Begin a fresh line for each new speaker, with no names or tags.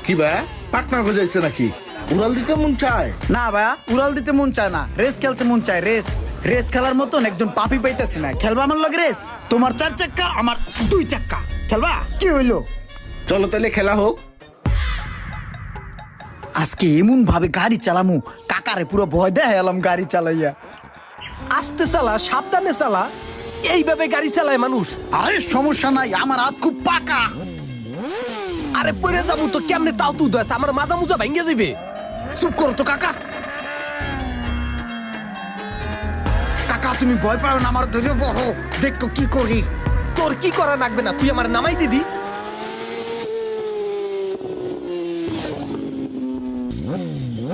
কি ভাই পার্টনার খোঁজাইছে নাকি? উড়াল দিতে মন চায়?
না ভাইয়া, উড়াল দিতে মন চায় না, রেস খেলতে মন চায়। রেস রেস খেলার মতন একজন পাপি পাইতেছি না। খেলবা আমার লগে রেস? তোমার 4 চাক্কা, আমার 2 চাক্কা। খেলবা? কি হইলো?
চলো তাহলে খেলা হোক।
আজকে এমন ভাবে গাড়ি চালামু, কাকারে পুরো ভয় দেখালাম গাড়ি চালাইয়া।
আস্তে চালা, সাবধানে চালা। এইভাবে গাড়ি চালায় মানুষ।
আরে সমস্যা নাই, আমার হাত খুব পাকা।
আরে পরে যাবো তো কেমনে, তাও তুই দোষ, আমার মাজা মুজা ভেঙে যাবে।
চুপ করো তো কাকা। কাকা তুমি ভয় পাও না, আমার ধরে বহ, দেখো কি করি।
তোর কি করা লাগবে না, তুই আমার নামাই দিদি।